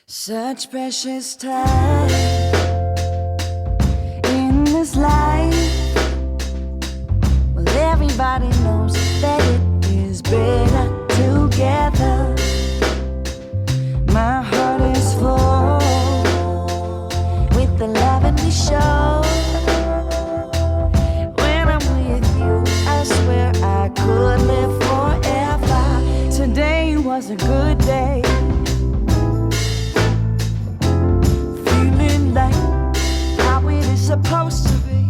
Such precious time in this life. Well, everybody knows that it is better together. My heart is full with the love and we show. When I'm with you, I swear I could live forever. Today was a good day. Supposed to be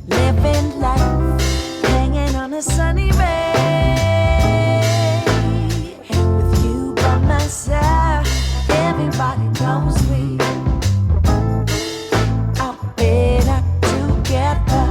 living life, hanging on a sunny ray. With you by my side, everybody knows we are better together.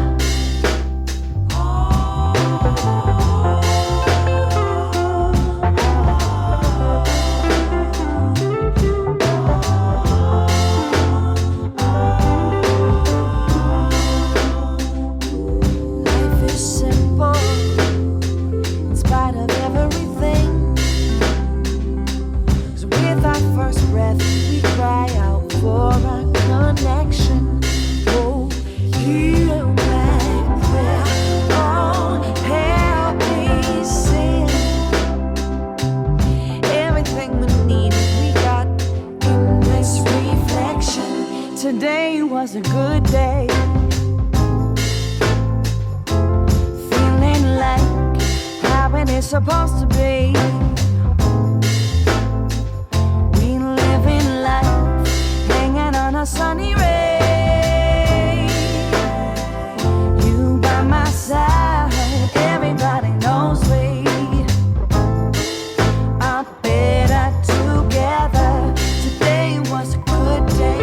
Today was a good day. Feeling like how it is supposed to be. We live in life, hanging on a sunny ray. You by my side, everybody knows we are better together. Today was a good day.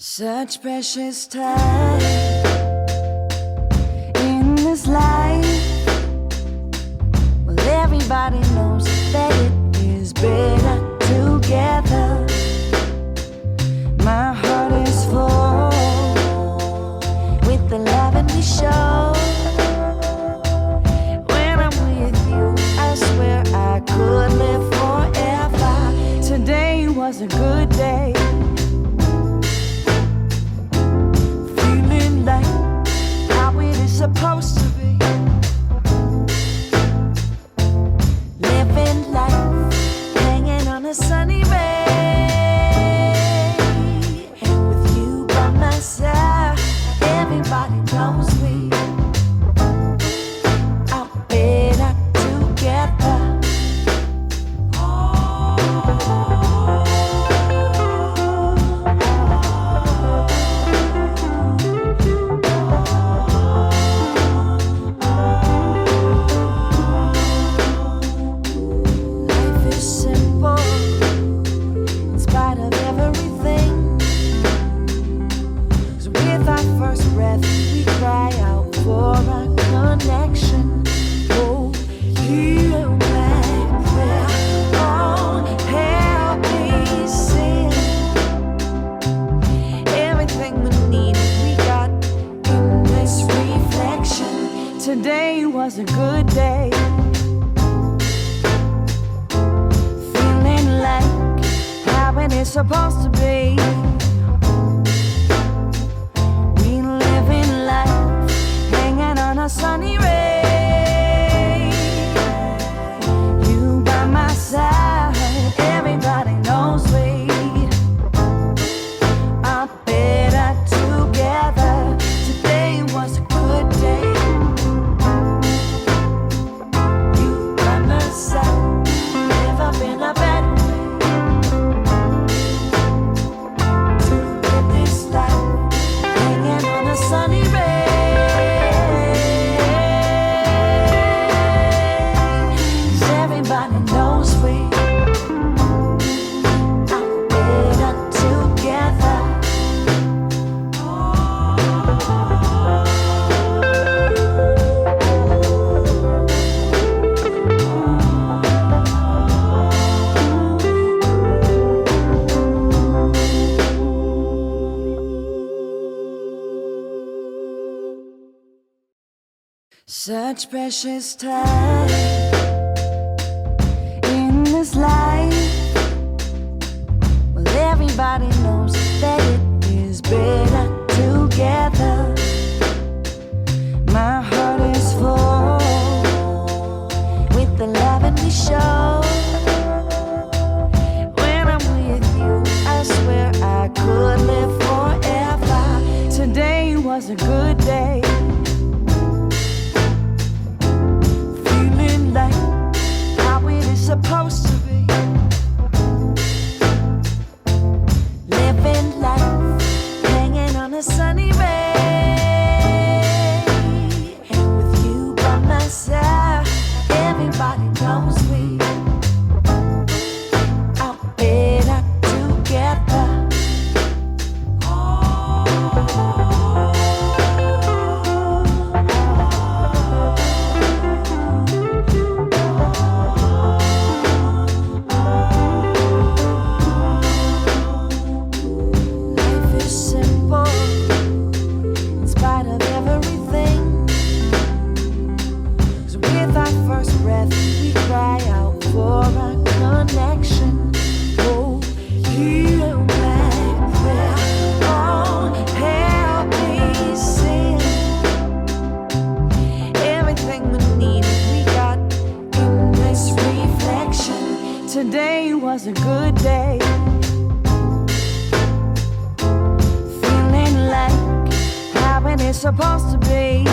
Such precious time in this life. Well, everybody knows that it is better together. My heart is full with the love and we show. When I'm with you, I swear I could live forever. Today was a good day. Supposed to be living life, hanging on a sunny ray. With you by my side, everybody knows we are better together. Today was a good day. Feeling like how it is supposed to be. We live in life, hanging on a sunny ray. You by my side, everybody knows we are better together. Today was a good day. You by my side. Such precious time in this life. Well, everybody knows that it is better together. My heart is full with the love and we show. When I'm with you, I swear I could live forever. Today was a good day. Feeling like how it is supposed to be. Living life, hanging on a sunny ray. With you by my side, everybody knows we are better together. Life is simple in spite of everything. 'Cause with our first breath, we cry out for our connection. Oh, heal my prayer. Oh, help me sing. Everything we needed, we got in this reflection. Today was a good day. Feeling like how it is supposed to be.